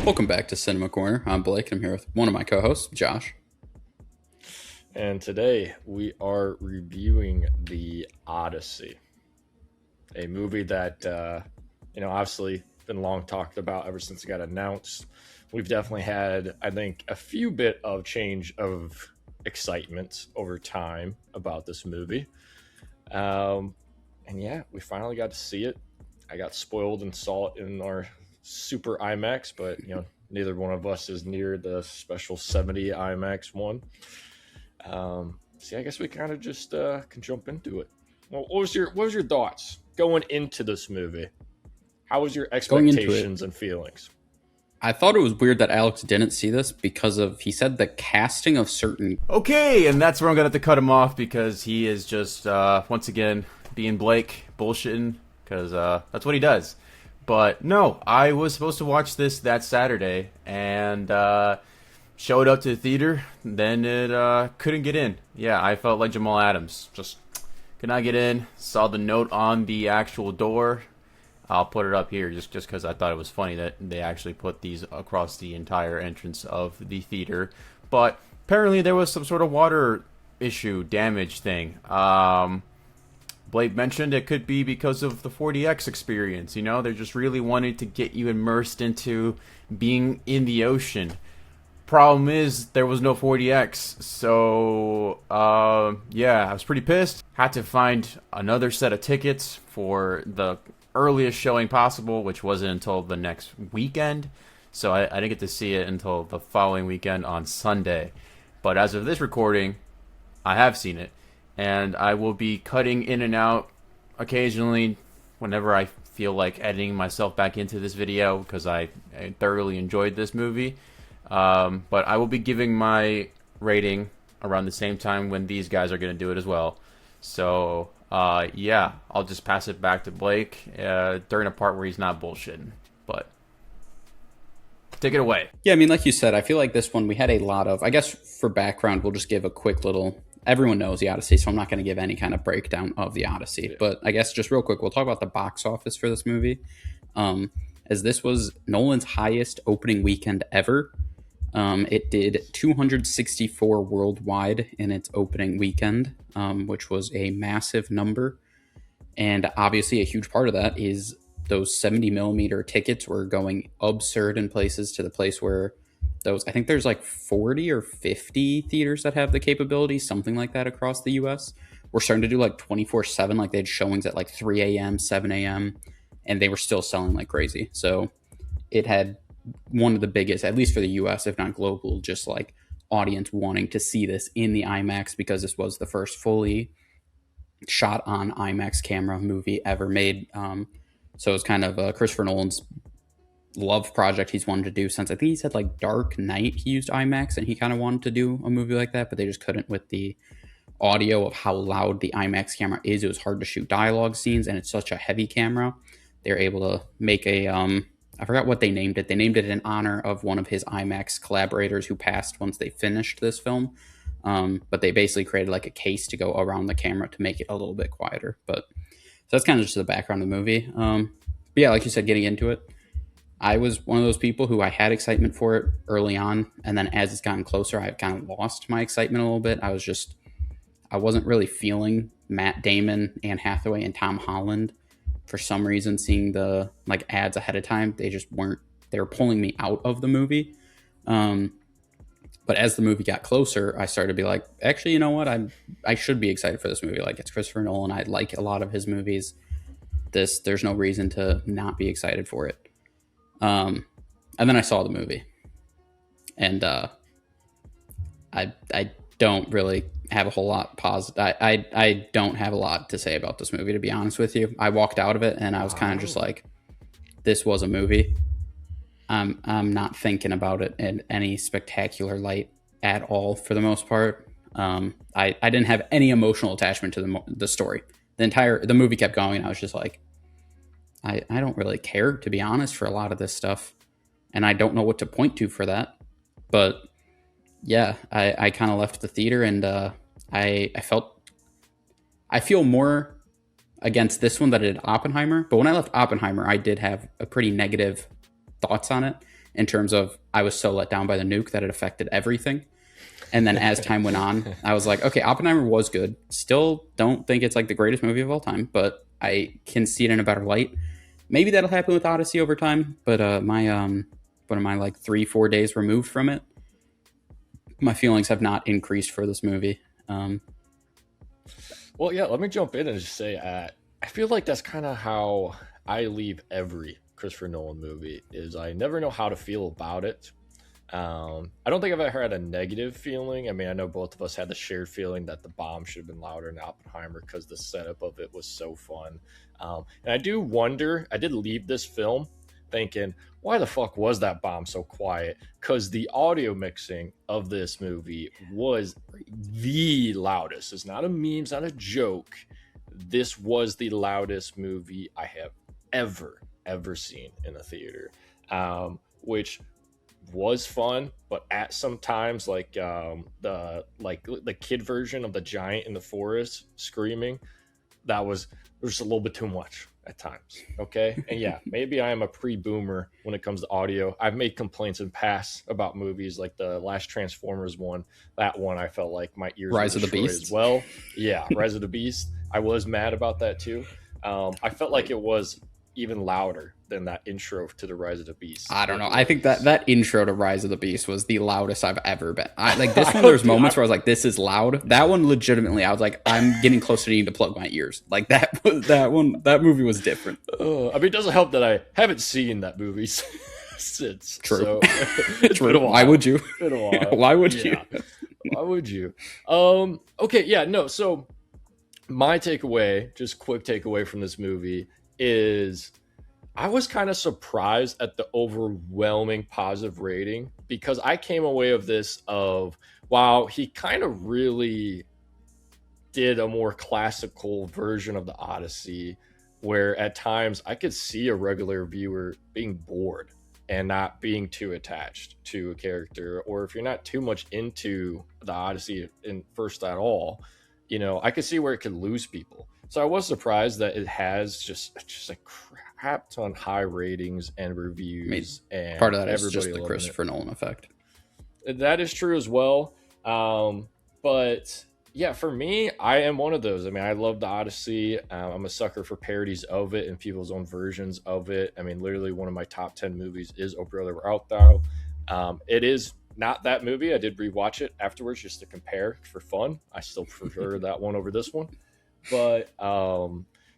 Welcome back to Cinema Corner. I'm Blake, and I'm here with one of my co-hosts, Josh. And today we are reviewing the Odyssey, a movie that obviously been long talked about ever since it got announced. We've definitely had, I think, a few bit of change of excitement over time about this movie. And yeah, we finally got to see it. I got spoiled and saw it in our super IMAX, but neither one of us is near the special 70 IMAX one. See, I guess we kind of just can jump into it. Well, what was your thoughts going into this movie? How was your Going into it, expectations and feelings? I thought it was weird that Alex didn't see this because he said the casting of certain. Okay, and that's where I'm gonna have to cut him off because he is just once again being Blake bullshitting because that's what he does. But no, I was supposed to watch this that Saturday and showed up to the theater. Then it couldn't get in. Yeah, I felt like Jamal Adams, just could not get in. Saw the note on the actual door. I'll put it up here just because I thought it was funny that they actually put these across the entire entrance of the theater. But apparently there was some sort of water issue, damage thing. Blake mentioned it could be because of the 4DX experience. You know, they're just really wanting to get you immersed into being in the ocean. Problem is, there was no 4DX, so yeah, I was pretty pissed. Had to find another set of tickets for the earliest showing possible, which wasn't until the next weekend. So I didn't get to see it until the following weekend on Sunday. But as of this recording, I have seen it, and I will be cutting in and out occasionally whenever I feel like editing myself back into this video because I thoroughly enjoyed this movie. But I will be giving my rating around the same time when these guys are going to do it as well. So, yeah, I'll just pass it back to Blake during a part where he's not bullshitting. But take it away. Yeah, I mean, like you said, I feel like this one we had a lot of. I guess for background, we'll just give a quick little. Everyone knows the Odyssey, so I'm not going to give any kind of breakdown of the Odyssey. Yeah. But I guess just real quick, we'll talk about the box office for this movie, as this was Nolan's highest opening weekend ever. It did 264 worldwide in its opening weekend, which was a massive number. And obviously a huge part of that is those 70 millimeter tickets were going absurd in places to the place where I think there's like 40 or 50 theaters that have the capability, something like that across the US. We're starting to do like 24/7, like they had showings at like 3 a.m., 7 a.m., and they were still selling like crazy. So it had one of the biggest, at least for the US, if not global, just like audience wanting to see this in the IMAX because this was the first fully shot on IMAX camera movie ever made. So it's kind of Christopher Nolan's love project he's wanted to do since I think he said like Dark Knight he used IMAX and he kind of wanted to do a movie like that, but they just couldn't with the audio of how loud the IMAX camera is. It was hard to shoot dialogue scenes and it's such a heavy camera. They're able to make a I forgot what they named it. They named it in honor of one of his IMAX collaborators who passed once they finished this film. But they basically created like a case to go around the camera to make it a little bit quieter. But so that's kind of just the background of the movie. But yeah, like you said, getting into it, I was one of those people who I had excitement for it early on. And then as it's gotten closer, I've kind of lost my excitement a little bit. I wasn't really feeling Matt Damon, Anne Hathaway, and Tom Holland. For some reason, seeing the like ads ahead of time, they were pulling me out of the movie. But as the movie got closer, I started to be like, actually, you know what? I should be excited for this movie. Like, it's Christopher Nolan. I like a lot of his movies. There's no reason to not be excited for it. And then I saw the movie, and I don't really have a whole lot positive. I don't have a lot to say about this movie, to be honest with you. I walked out of it and I was kind of just like, this was a movie. I'm not thinking about it in any spectacular light at all for the most part. I didn't have any emotional attachment to the story. The movie kept going and I was just like, I don't really care, to be honest, for a lot of this stuff. And I don't know what to point to for that. But yeah, I kind of left the theater and I feel more against this one than I did Oppenheimer. But when I left Oppenheimer, I did have a pretty negative thoughts on it in terms of I was so let down by the nuke that it affected everything. And then as time went on, I was like, okay, Oppenheimer was good. Still don't think it's like the greatest movie of all time, but I can see it in a better light. Maybe that'll happen with Odyssey over time, but what am I, like 3-4 days removed from it? My feelings have not increased for this movie. Well, yeah, let me jump in and just say I feel like that's kind of how I leave every Christopher Nolan movie is I never know how to feel about it. I don't think I've ever had a negative feeling. I mean, I know both of us had the shared feeling that the bomb should have been louder in Oppenheimer because the setup of it was so fun. And I do wonder, I did leave this film thinking, why the fuck was that bomb so quiet? Because the audio mixing of this movie was the loudest. It's not a meme, it's not a joke. This was the loudest movie I have ever seen in a theater, which was fun, but at some times, like the kid version of the giant in the forest screaming, that was just a little bit too much at times. Okay, and yeah, maybe I am a pre-boomer when it comes to audio. I've made complaints in past about movies, like the last Transformers one. That one, I felt like my ears Rise were of the destroyed Beast as well. Yeah, Rise of the Beast. I was mad about that too. I felt like it was even louder than that intro to the Rise of the Beast. I don't know. I think that intro to Rise of the Beast was the loudest I've ever been. Like this one, there's moments where I was like, "This is loud." That one, legitimately, I was like, "I'm getting close to needing to plug my ears." Like that was that one. That movie was different. I mean, it doesn't help that I haven't seen that movie since. True. So it's True. been a while. Why would you? It's been a while. Why would you? Why would you? Okay, yeah, no. So my takeaway, just quick takeaway from this movie is I was kind of surprised at the overwhelming positive rating because I came away of this of, wow, he kind of really did a more classical version of the Odyssey where at times I could see a regular viewer being bored and not being too attached to a character, or if you're not too much into the Odyssey in first at all, you know, I could see where it could lose people. So I was surprised that it has just a crap ton high ratings and reviews. I mean, and part of that is just the loving Christopher Nolan effect. that is true as well. But yeah, for me, I am one of those. I mean, I love the Odyssey. I'm a sucker for parodies of it and people's own versions of it. I mean, literally one of my top 10 movies is Oh Brother, Where Art Thou? It is not that movie. I did rewatch it afterwards just to compare for fun. I still prefer that one over this one. But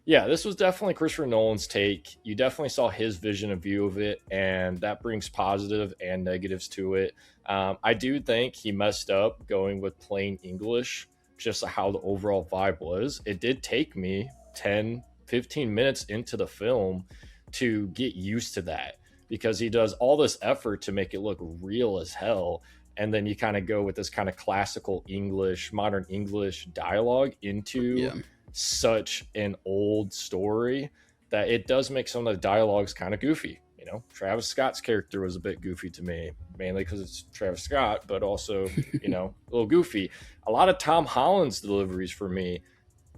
yeah, this was definitely Christopher Nolan's take. You definitely saw his vision and view of it, and that brings positive and negatives to it. I do think he messed up going with plain English, just how the overall vibe was. It did take me 10-15 minutes into the film to get used to that because he does all this effort to make it look real as hell. And then you kind of go with this kind of classical English, modern English dialogue into such an old story that it does make some of the dialogues kind of goofy. You know, Travis Scott's character was a bit goofy to me, mainly because it's Travis Scott, but also, you know, a little goofy. A lot of Tom Holland's deliveries for me,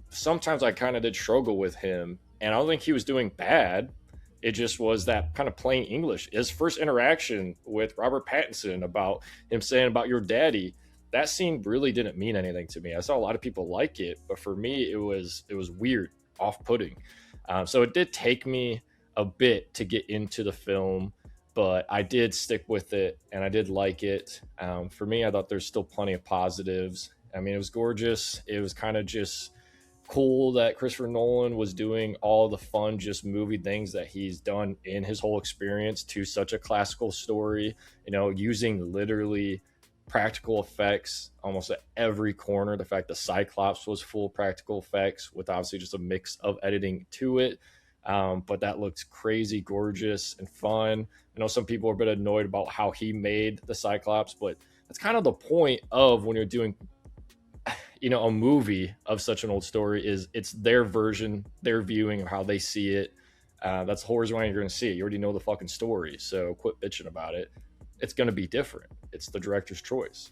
sometimes I kind of did struggle with him, and I don't think he was doing bad. It just was that kind of plain English. His first interaction with Robert Pattinson about him saying about your daddy, that scene really didn't mean anything to me. I saw a lot of people like it, but for me, it was weird, off-putting. So it did take me a bit to get into the film, but I did stick with it and I did like it. For me, I thought there's still plenty of positives. I mean, it was gorgeous. It was kind of just cool that Christopher Nolan was doing all the fun, just movie things that he's done in his whole experience to such a classical story, you know, using literally practical effects almost at every corner. The fact the Cyclops was full practical effects with obviously just a mix of editing to it. But that looks crazy, gorgeous, and fun. I know some people are a bit annoyed about how he made the Cyclops, but that's kind of the point of when you're doing, you know, a movie of such an old story is it's their version, their viewing of how they see it. That's the whole reason why you're going to see it. You already know the fucking story, so quit bitching about it. It's going to be different. It's the director's choice.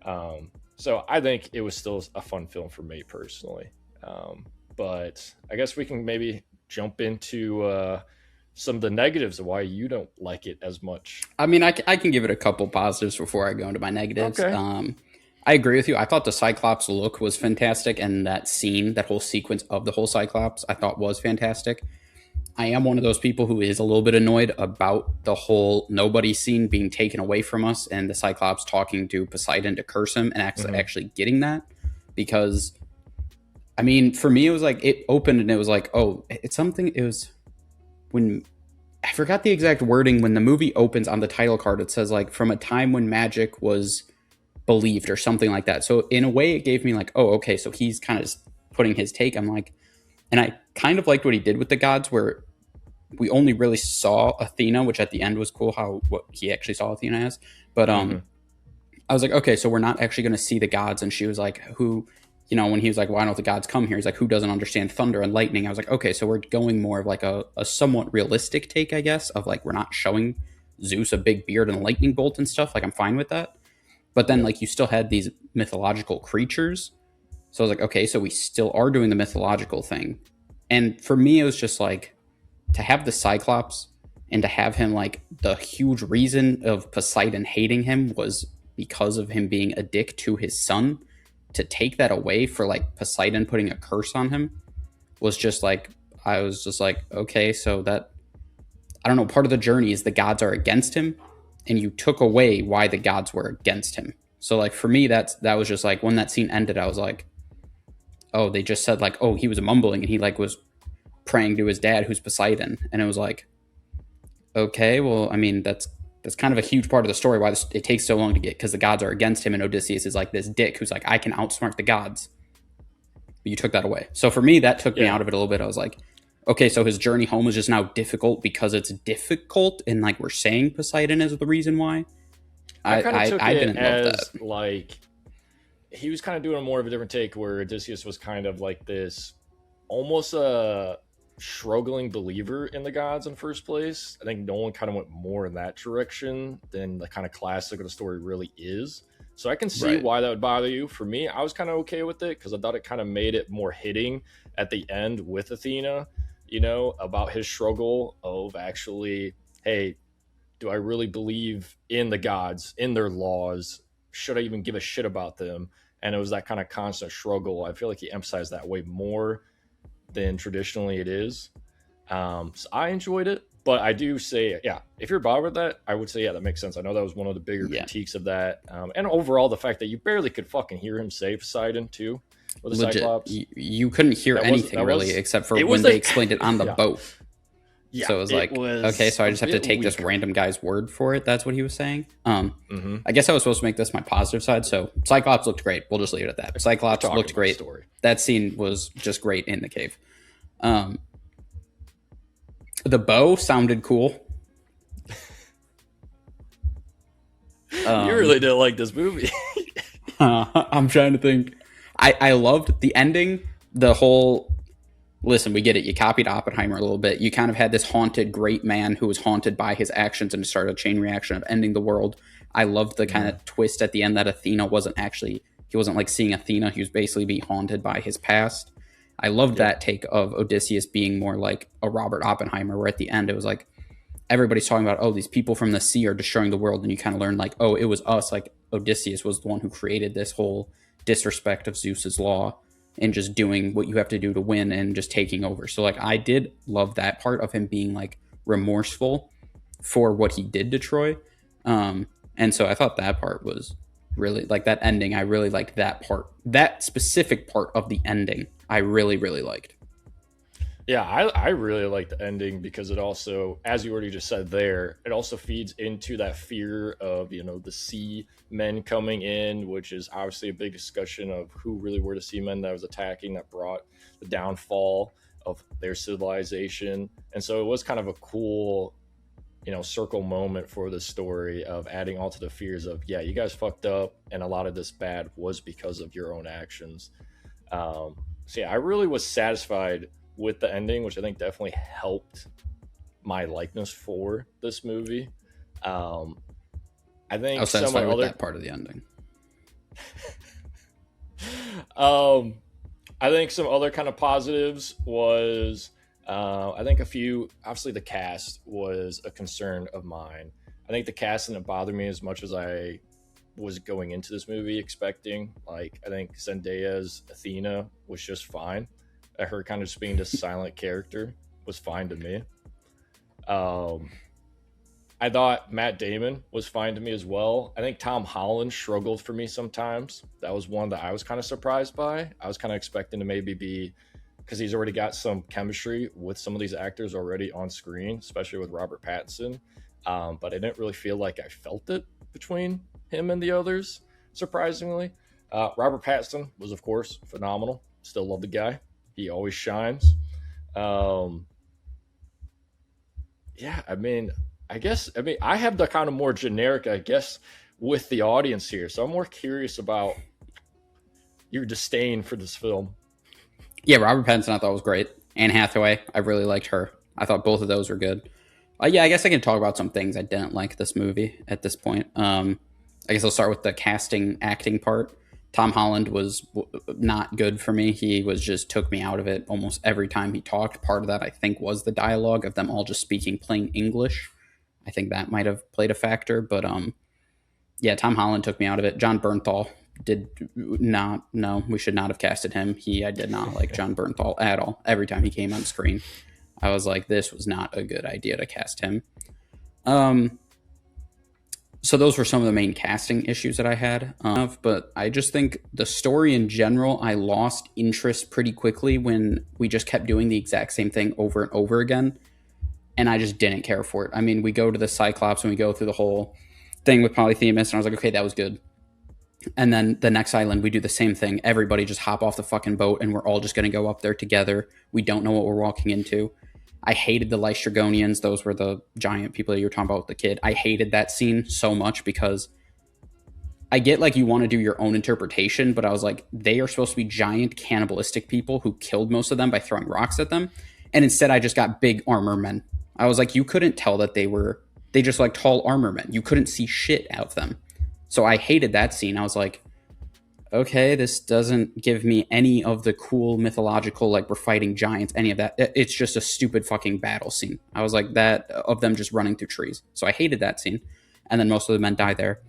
So I think it was still a fun film for me personally. But I guess we can maybe jump into some of the negatives of why you don't like it as much. I mean, I can give it a couple positives before I go into my negatives. Okay. I agree with you. I thought the Cyclops look was fantastic, and that scene, that whole sequence of the whole Cyclops, I thought was fantastic. I am one of those people who is a little bit annoyed about the whole nobody scene being taken away from us and the Cyclops talking to Poseidon to curse him and actually getting that. Because, I mean, for me, it was like, it opened and it was like, oh, it's something, it was when, I forgot the exact wording, when the movie opens on the title card, it says like, from a time when magic was believed or something like that. So in a way, it gave me like, oh, okay, so he's kind of putting his take. I'm like, and I kind of liked what he did with the gods, where we only really saw Athena, which at the end was cool, how what he actually saw Athena as. But I was like, okay, so we're not actually going to see the gods. And she was like, who, you know, when he was like, why don't the gods come here? He's like, who doesn't understand thunder and lightning? I was like, okay, so we're going more of like a somewhat realistic take, I guess, of like, we're not showing Zeus a big beard and a lightning bolt and stuff. Like, I'm fine with that. But then, like, you still had these mythological creatures. So I was like, okay, so we still are doing the mythological thing. And for me, it was just like, to have the Cyclops and to have him, like, the huge reason of Poseidon hating him was because of him being a dick to his son. To take that away for, like, Poseidon putting a curse on him was just like, I was just like, okay, so that, I don't know, part of the journey is the gods are against him, and you took away why the gods were against him. So, like, for me, that was just like, when that scene ended, I was like, oh, they just said like, oh, he was mumbling and he like was praying to his dad, who's Poseidon. And it was like, okay, well, I mean, that's kind of a huge part of the story, why it takes so long to get, because the gods are against him, and Odysseus is like this dick who's like, I can outsmart the gods. But you took that away. So for me, that took me out of it a little bit. I was like, okay, so his journey home is just now difficult because it's difficult, and like we're saying Poseidon is the reason why. I didn't love that. Like, he was kind of doing a more of a different take, where Odysseus was kind of like this, almost a struggling believer in the gods in first place. I think Nolan kind of went more in that direction than the kind of classic of the story really is. So I can see why that would bother you. For me, I was kind of okay with it, because I thought it kind of made it more hitting at the end with Athena, you know, about his struggle of actually, hey, do I really believe in the gods, in their laws? Should I even give a shit about them? And it was that kind of constant struggle. I feel like he emphasized that way more than traditionally it is. So I enjoyed it, but I do say, yeah, if you're bothered with that, I would say, yeah, that makes sense. I know that was one of the bigger critiques of that. And overall, the fact that you barely could fucking hear him say Poseidon too, with the Cyclops. You couldn't hear anything really, except for when they explained it on the boat. Yeah, so it was like, okay, so I just have to take this random guy's word for it. That's what he was saying. I guess I was supposed to make this my positive side. So Cyclops looked great. We'll just leave it at that. Cyclops looked great. That scene was just great in the cave. The bow sounded cool. You really didn't like this movie. I'm trying to think. I loved the ending. The whole... Listen, we get it. You copied Oppenheimer a little bit. You kind of had this haunted great man who was haunted by his actions and started a chain reaction of ending the world. I loved the kind of twist at the end that Athena wasn't actually... He wasn't like seeing Athena. He was basically being haunted by his past. I loved that take of Odysseus being more like a Robert Oppenheimer, where at the end it was like, everybody's talking about, oh, these people from the sea are destroying the world. And you kind of learn like, oh, it was us. Like Odysseus was the one who created this whole disrespect of Zeus's law, and just doing what you have to do to win and just taking over. So like, I did love that part of him being like remorseful for what he did to Troy. And so I thought that part was really like, that ending. I really liked that part, that specific part of the ending. I really, really liked. Yeah, I really like the ending, because it also, as you already just said there, it also feeds into that fear of, you know, the sea men coming in, which is obviously a big discussion of who really were the sea men that was attacking, that brought the downfall of their civilization. And so it was kind of a cool, you know, circle moment for the story of adding all to the fears of, yeah, you guys fucked up, and a lot of this bad was because of your own actions. So yeah, I really was satisfied with the ending, which I think definitely helped my likeness for this movie. I think I was satisfied with that part of the ending. I think some other kind of positives was I think obviously the cast was a concern of mine. I think the cast didn't bother me as much as I was going into this movie expecting. Like, I think Zendaya's Athena was just fine. Her kind of just being this silent character was fine to me. Um, I thought Matt Damon was fine to me as well. I think Tom Holland struggled for me sometimes. That was one that I was kind of surprised by. I was kind of expecting to maybe be, because he's already got some chemistry with some of these actors already on screen, especially with Robert Pattinson. But I didn't really feel like I felt it between him and the others, surprisingly. Robert Pattinson was, of course, phenomenal. Still love the guy. He always shines. Um, yeah, I have the kind of more generic, I guess, with the audience here. So I'm more curious about your disdain for this film. Yeah, Robert Pattinson I thought was great. Anne Hathaway, I really liked her. I thought both of those were good. Yeah, I guess I can talk about some things I didn't like this movie at this point. I guess I'll start with the casting acting part. Tom Holland was not good for me. He was just took me out of it almost every time he talked. Part of that I think was the dialogue of them all just speaking plain English. I think that might have played a factor, but yeah, Tom Holland took me out of it. John Bernthal did not. No, we should not have casted him. I did not like John Bernthal at all. Every time he came on screen, I was like, this was not a good idea to cast him. So those were some of the main casting issues that I had. But I just think the story in general, I lost interest pretty quickly when we just kept doing the exact same thing over and over again. And I just didn't care for it. I mean, we go to the Cyclops and we go through the whole thing with Polyphemus, and I was like, okay, that was good. And then the next island, we do the same thing. Everybody just hop off the fucking boat, and we're all just going to go up there together. We don't know what we're walking into. I hated the Lystragonians. Those were the giant people that you were talking about with the kid. I hated that scene so much because I get like you want to do your own interpretation, but I was like, they are supposed to be giant cannibalistic people who killed most of them by throwing rocks at them. And instead I just got big armor men. I was like, you couldn't tell that they just like tall armor men. You couldn't see shit out of them. So I hated that scene. I was like, okay, this doesn't give me any of the cool mythological, like we're fighting giants, any of that. It's just a stupid fucking battle scene. I was like, that of them just running through trees. So I hated that scene. And then most of the men die there.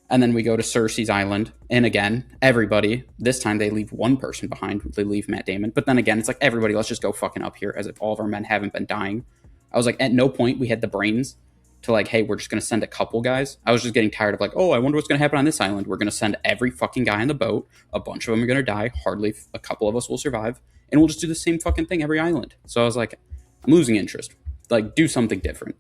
And then we go to Cersei's island. And again, everybody, this time they leave one person behind. They leave Matt Damon. But then again, it's like, everybody, let's just go fucking up here as if all of our men haven't been dying. I was like, at no point we had the brains to like, hey, we're just going to send a couple guys. I was just getting tired of like, oh, I wonder what's going to happen on this island. We're going to send every fucking guy on the boat. A bunch of them are going to die. Hardly a couple of us will survive. And we'll just do the same fucking thing every island. So I was like, I'm losing interest. Like, do something different.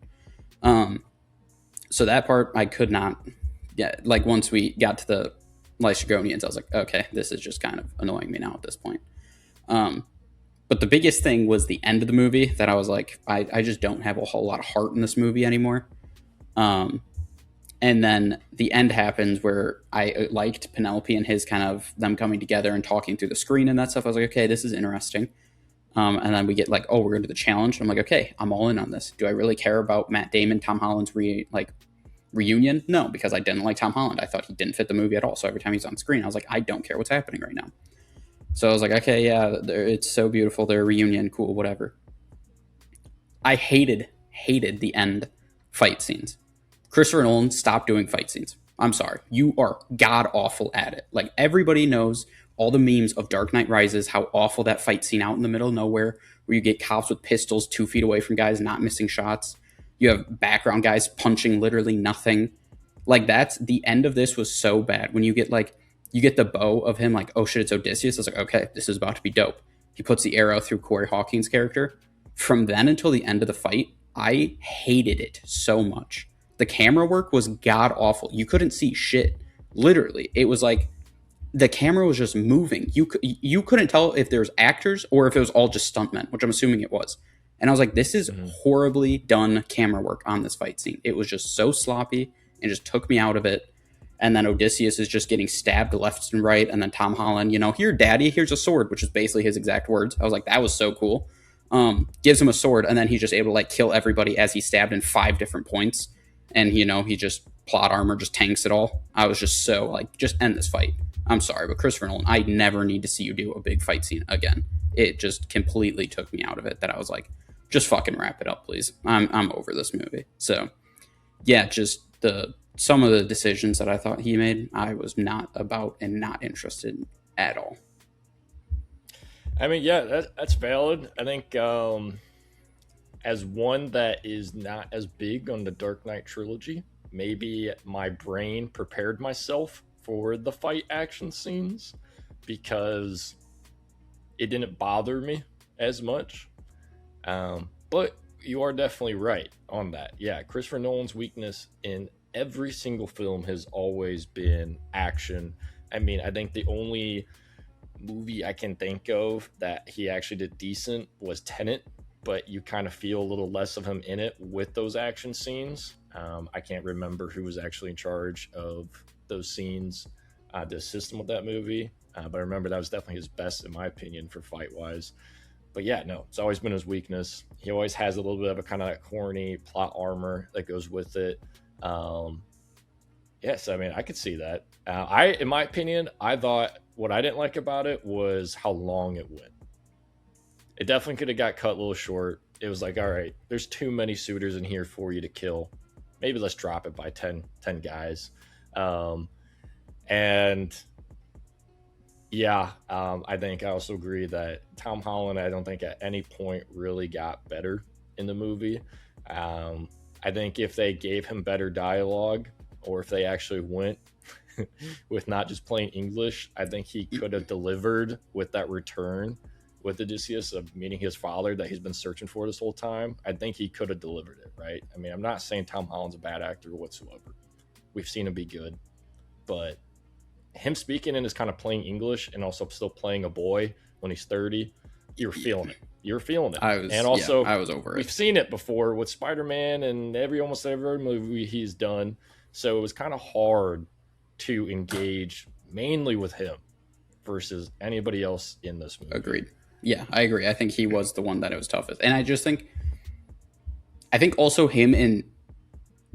So that part I could not. Yeah, like once we got to the Lystragonians, I was like, okay, this is just kind of annoying me now at this point. But the biggest thing was the end of the movie that I was like, I just don't have a whole lot of heart in this movie anymore. And then the end happens where I liked Penelope and his kind of them coming together and talking through the screen and that stuff. I was like, okay, this is interesting. And then we get like, oh, we're going to do the challenge. I'm like, okay, I'm all in on this. Do I really care about Matt Damon, Tom Holland's reunion? No, because I didn't like Tom Holland. I thought he didn't fit the movie at all. So every time he's on screen, I was like, I don't care what's happening right now. So I was like, okay, yeah, it's so beautiful. Their reunion, cool, whatever. I hated the end fight scenes. Christopher Nolan, stop doing fight scenes. I'm sorry. You are god awful at it. Like, everybody knows all the memes of Dark Knight Rises, how awful that fight scene out in the middle of nowhere, where you get cops with pistols 2 feet away from guys, not missing shots. You have background guys punching literally nothing. Like, that's the end of this was so bad. When you get the bow of him, like, oh shit, it's Odysseus. I was like, okay, this is about to be dope. He puts the arrow through Corey Hawkins' character. From then until the end of the fight, I hated it so much. The camera work was god awful. You couldn't see shit. Literally, it was like the camera was just moving. You couldn't tell if there was actors or if it was all just stuntmen, which I'm assuming it was. And I was like, this is horribly done camera work on this fight scene. It was just so sloppy and just took me out of it. And then Odysseus is just getting stabbed left and right. And then Tom Holland, here, daddy, here's a sword, which is basically his exact words. I was like, that was so cool. Gives him a sword, and then he's just able to like kill everybody as he's stabbed in 5 different points. And, he just plot armor, just tanks it all. I was just so like, just end this fight. I'm sorry, but Christopher Nolan, I never need to see you do a big fight scene again. it just completely took me out of it, that I was like, just fucking wrap it up, please. I'm over this movie. So yeah, just some of the decisions that I thought he made, I was not about and not interested at all. I mean, yeah, that's valid. I think as one that is not as big on the Dark Knight trilogy, maybe my brain prepared myself for the fight action scenes because it didn't bother me as much. But you are definitely right on that. Yeah, Christopher Nolan's weakness in every single film has always been action. I mean, I think the only movie I can think of that he actually did decent was Tenet, but you kind of feel a little less of him in it with those action scenes. I can't remember who was actually in charge of those scenes to assist him with that movie, but I remember that was definitely his best, in my opinion, for fight wise. But yeah, no, it's always been his weakness. He always has a little bit of a kind of that corny plot armor that goes with it. Yes, I mean, I could see that. In my opinion, I thought what I didn't like about it was how long it went. It definitely could have got cut a little short. It was like, all right, there's too many suitors in here for you to kill. Maybe let's drop it by 10 guys. And yeah, I think I also agree that Tom Holland, I don't think at any point really got better in the movie. I think if they gave him better dialogue, or if they actually went with not just plain English, I think he could have delivered with that return with Odysseus of meeting his father that he's been searching for this whole time. I think he could have delivered it, right? I mean, I'm not saying Tom Holland's a bad actor whatsoever. We've seen him be good, but him speaking in his kind of plain English and also still playing a boy when he's 30, you're feeling it. You're feeling it. I was over it. We've seen it before with Spider-Man and almost every movie he's done. So it was kind of hard to engage mainly with him versus anybody else in this movie. Agreed. Yeah, I agree. I think he was the one that it was toughest. And I think also him and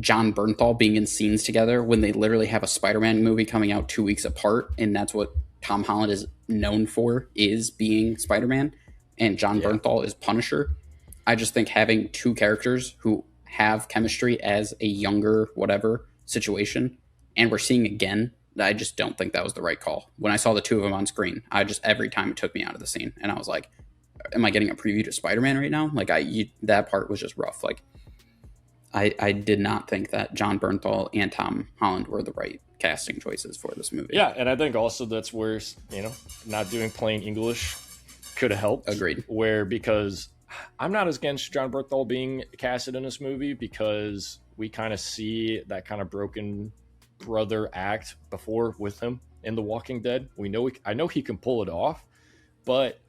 John Bernthal being in scenes together when they literally have a Spider-Man movie coming out 2 weeks apart, and that's what Tom Holland is known for, is being Spider-Man, and John Bernthal is Punisher. I just think having two characters who have chemistry as a younger whatever situation, and we're seeing again, I just don't think that was the right call. When I saw the two of them on screen, every time it took me out of the scene, and I was like, am I getting a preview to Spider-Man right now? Like that part was just rough. Like I did not think that John Bernthal and Tom Holland were the right casting choices for this movie. Yeah, and I think also that's where, not doing plain English could have helped. Agreed. Because I'm not as against John Bernthal being casted in this movie, because we kind of see that kind of broken brother act before with him in The Walking Dead. I know he can pull it off, but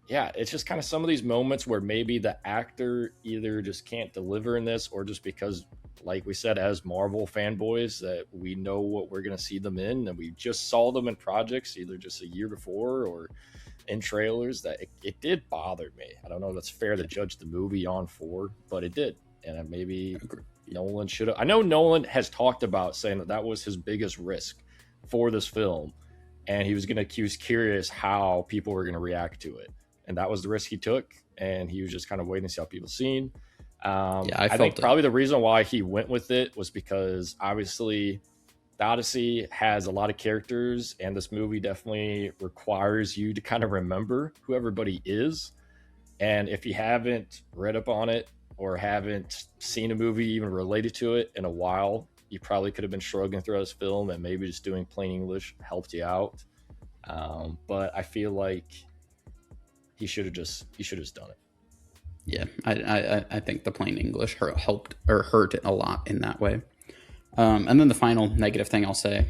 yeah, it's just kind of some of these moments where maybe the actor either just can't deliver in this, or just because, like we said, as Marvel fanboys, that we know what we're going to see them in, and we just saw them in projects either just a year before or in trailers, that it did bother me. I don't know if that's fair to judge the movie on for, but it did. And maybe Nolan should have. I know Nolan has talked about saying that was his biggest risk for this film, and he was going to curious how people were going to react to it. And that was the risk he took, and he was just kind of waiting to see how people seen. I think probably the reason why he went with it was because obviously the Odyssey has a lot of characters, and this movie definitely requires you to kind of remember who everybody is. And if you haven't read up on it or haven't seen a movie even related to it in a while, you probably could have been struggling throughout this film, and maybe just doing plain English helped you out. But I feel like he should have just done it. Yeah, I think the plain English helped or hurt a lot in that way. And then the final negative thing I'll say,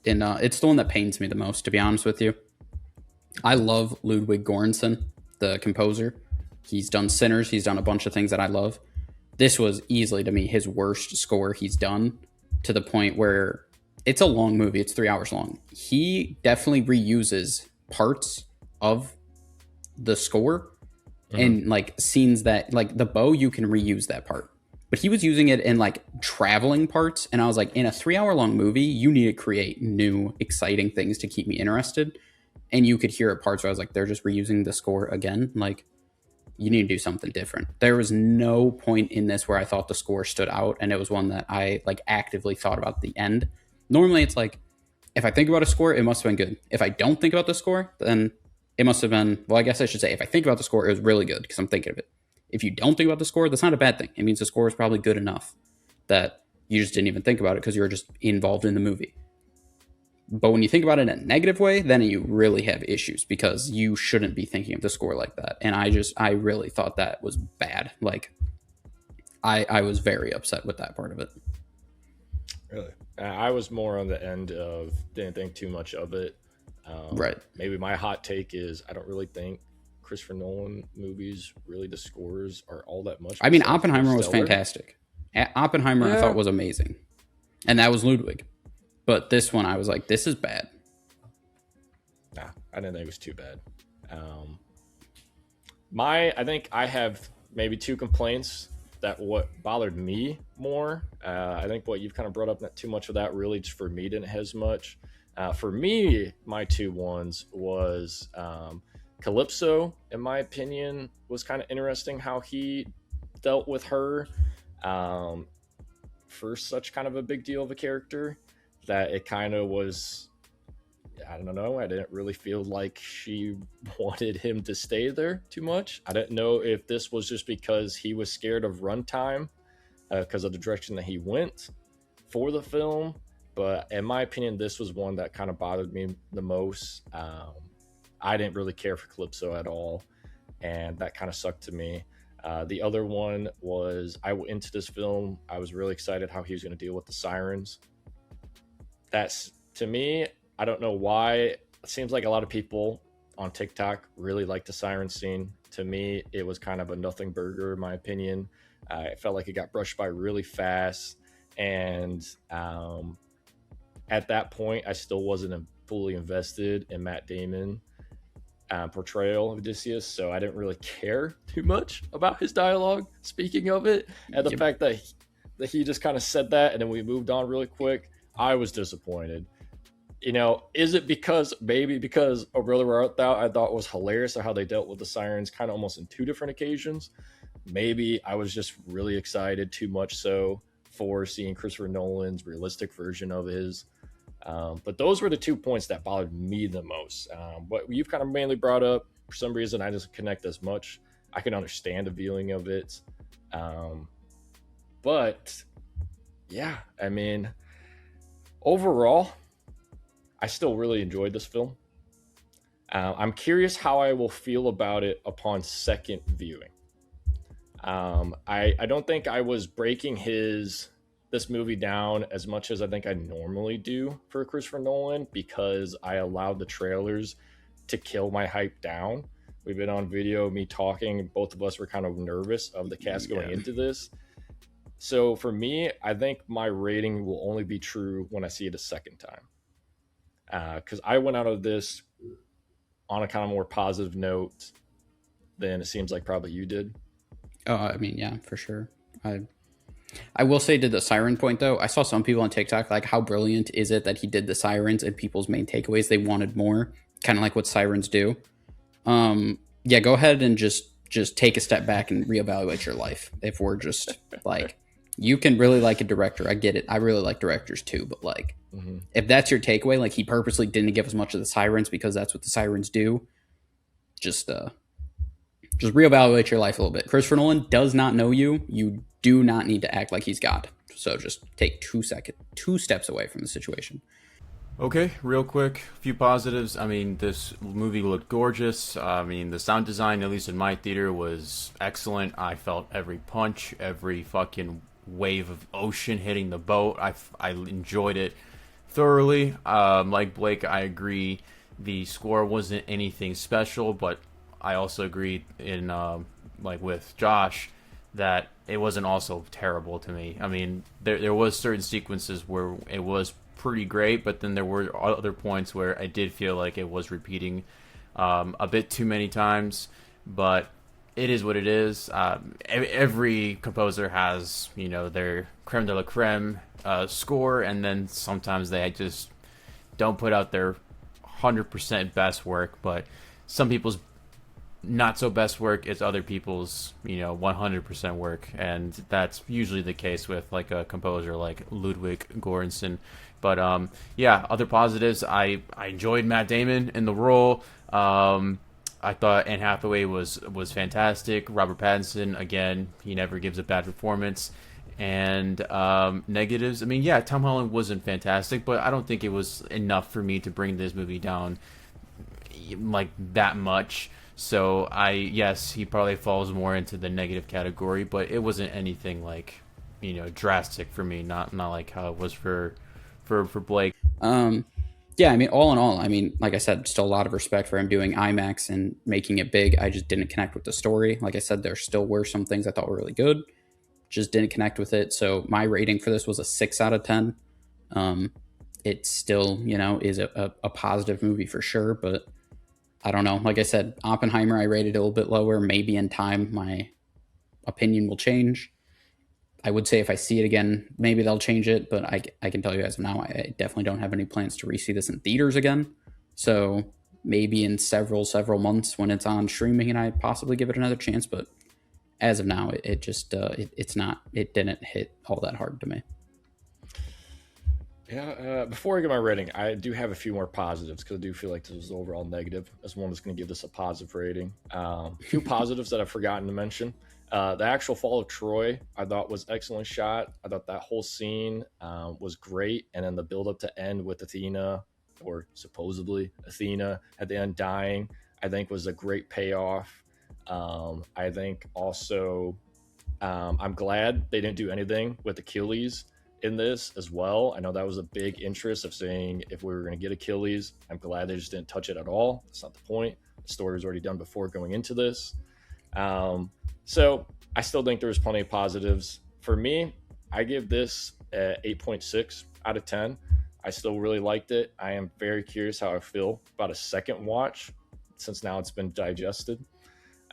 and it's the one that pains me the most, to be honest with you. I love Ludwig Göransson, the composer. He's done Sinners. He's done a bunch of things that I love. This was easily, to me, his worst score he's done, to the point where it's a long movie. It's 3 hours long. He definitely reuses parts of the score and like scenes that, like the bow, you can reuse that part, but he was using it in like traveling parts, and I was like, in a 3 hour long movie, you need to create new exciting things to keep me interested. and you could hear at parts where I was like, they're just reusing the score again. Like, you need to do something different. There was no point in this where I thought the score stood out, and it was one that I like actively thought about at the end. Normally, it's like, if I think about a score, it must have been good. If I don't think about the score, then it must have been, well, I guess I should say, if I think about the score, it was really good because I'm thinking of it. If you don't think about the score, that's not a bad thing. It means the score is probably good enough that you just didn't even think about it because you were just involved in the movie. But when you think about it in a negative way, then you really have issues because you shouldn't be thinking of the score like that. And I really thought that was bad. Like, I was very upset with that part of it. Really? I was more on the end of didn't think too much of it. Right. Maybe my hot take is I don't really think Christopher Nolan movies, really the scores are all that much. I mean, Oppenheimer was fantastic. Oppenheimer, I thought was amazing. And that was Ludwig. But this one, I was like, this is bad. Nah, I didn't think it was too bad. I think I have maybe two complaints that what bothered me more. I think what you've kind of brought up, not too much of that really just for me didn't have as much. For me, my two ones was Calypso, in my opinion, was kind of interesting how he dealt with her for such kind of a big deal of a character that it kind of was, I don't know, I didn't really feel like she wanted him to stay there too much. I didn't know if this was just because he was scared of runtime because of the direction that he went for the film. But in my opinion, this was one that kind of bothered me the most. I didn't really care for Calypso at all, and that kind of sucked to me. The other one was I went into this film, I was really excited how he was going to deal with the sirens. That's, to me, I don't know why. It seems like a lot of people on TikTok really like the siren scene. To me, it was kind of a nothing burger, in my opinion. It felt like it got brushed by really fast. And at that point, I still wasn't fully invested in Matt Damon portrayal of Odysseus, so I didn't really care too much about his dialogue, speaking of it. And the fact that he just kind of said that and then we moved on really quick, I was disappointed. You know, is it maybe because Oh Brother Where Art Thou I thought was hilarious how they dealt with the sirens kind of almost in two different occasions. Maybe I was just really excited, too much so, for seeing Christopher Nolan's realistic version of his. But those were the 2 points that bothered me the most. What you've kind of mainly brought up, for some reason, I just connect as much. I can understand the feeling of it. But yeah, I mean, overall, I still really enjoyed this film. I'm curious how I will feel about it upon second viewing. I don't think I was breaking this movie down as much as I think I normally do for Christopher Nolan because I allowed the trailers to kill my hype down. We've been on video, me talking, both of us were kind of nervous of the cast going into this. So for me, I think my rating will only be true when I see it a second time. Because I went out of this on a kind of more positive note than it seems like probably you did. Oh, I mean, yeah, for sure. I will say to the siren point, though, I saw some people on TikTok, like, how brilliant is it that he did the sirens and people's main takeaways? They wanted more, kind of like what sirens do. Yeah, go ahead and just take a step back and reevaluate your life. If we're just, like, you can really like a director. I get it. I really like directors, too. But, like, if that's your takeaway, like, he purposely didn't give us much of the sirens because that's what the sirens do, just reevaluate your life a little bit. Christopher Nolan does not know you. You do not need to act like he's God. So just take 2 steps away from the situation. Okay, real quick, a few positives. I mean, this movie looked gorgeous. I mean, the sound design, at least in my theater, was excellent. I felt every punch, every fucking wave of ocean hitting the boat. I enjoyed it thoroughly. Like Blake, I agree. The score wasn't anything special, but I also agreed in like with Josh that it wasn't also terrible to me. I mean, there was certain sequences where it was pretty great, but then there were other points where I did feel like it was repeating a bit too many times. But it is what it is. Every composer has, their creme de la creme score, and then sometimes they just don't put out their 100% best work, but some people's not so best work is other people's 100% work, and that's usually the case with like a composer like Ludwig Göransson. But yeah, other positives, I enjoyed Matt Damon in the role. I thought Anne Hathaway was fantastic. Robert Pattinson, again, he never gives a bad performance. And negatives, I mean, yeah, Tom Holland wasn't fantastic, but I don't think it was enough for me to bring this movie down like that much. So yes, he probably falls more into the negative category, but it wasn't anything like, drastic for me. Not like how it was for Blake. Yeah, I mean, all in all, I mean, like I said, still a lot of respect for him doing IMAX and making it big. I just didn't connect with the story. Like I said, there still were some things I thought were really good, just didn't connect with it. So my rating for this was a 6 out of 10. It still, is a positive movie for sure, but I don't know. Like I said, Oppenheimer, I rated a little bit lower. Maybe in time, my opinion will change. I would say if I see it again, maybe they'll change it. But I can tell you as of now, I definitely don't have any plans to re-see this in theaters again. So maybe in several months when it's on streaming and I possibly give it another chance. But as of now, it just it didn't hit all that hard to me. Yeah, before I get my rating, I do have a few more positives because I do feel like this was overall negative. As one is going to give this a positive rating. A few positives that I've forgotten to mention. The actual fall of Troy, I thought was excellent shot. I thought that whole scene was great. And then the build up to end with Athena, or supposedly Athena at the end dying, I think was a great payoff. I think also I'm glad they didn't do anything with Achilles in this as well. I know that was a big interest of saying if we were going to get Achilles. I'm glad they just didn't touch it at all. That's not the point. The story was already done before going into this. So I still think there's plenty of positives. For me, I give this 8.6 out of 10. I still really liked it. I am very curious how I feel about a second watch since now it's been digested.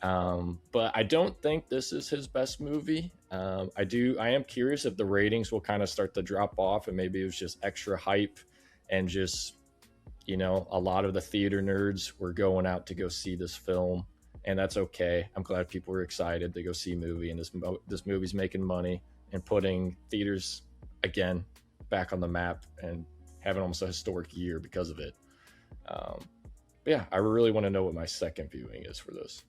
But I don't think this is his best movie. I am curious if the ratings will kind of start to drop off and maybe it was just extra hype and just, a lot of the theater nerds were going out to go see this film, and that's okay. I'm glad people were excited to go see a movie, and this movie's making money and putting theaters again back on the map and having almost a historic year because of it. But yeah, I really want to know what my second viewing is for this.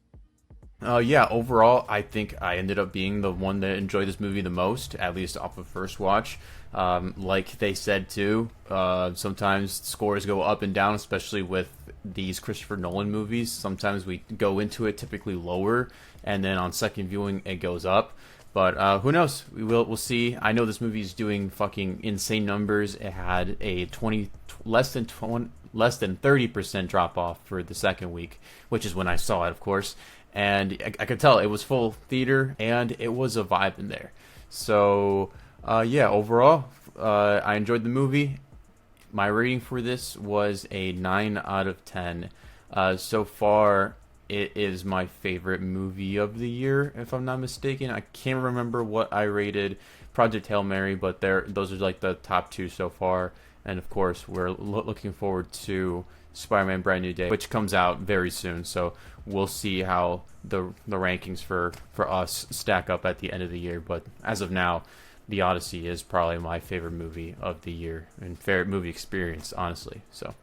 Yeah, overall, I think I ended up being the one that enjoyed this movie the most, at least off of first watch. Like they said too, sometimes scores go up and down, especially with these Christopher Nolan movies. Sometimes we go into it typically lower, and then on second viewing it goes up. But who knows? We'll see. I know this movie is doing fucking insane numbers. It had a less than 30% drop off for the second week, which is when I saw it, of course. And I could tell it was full theater, and it was a vibe in there. So, yeah, overall, I enjoyed the movie. My rating for this was a 9 out of 10. So far, it is my favorite movie of the year, if I'm not mistaken. I can't remember what I rated Project Hail Mary, but those are like the top two so far. And, of course, we're looking forward to Spider-Man Brand New Day, which comes out very soon. So we'll see how the rankings for us stack up at the end of the year. But as of now, The Odyssey is probably my favorite movie of the year and favorite movie experience, honestly. So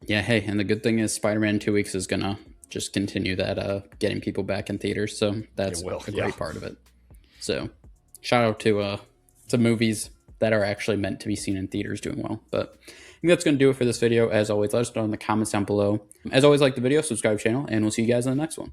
yeah, hey, and the good thing is Spider-Man 2 weeks is gonna just continue that getting people back in theaters. So that's a great part of it. So shout out to movies that are actually meant to be seen in theaters doing well. But I think that's going to do it for this video. As always, let us know in the comments down below. As always, like the video, subscribe to the channel, and we'll see you guys in the next one.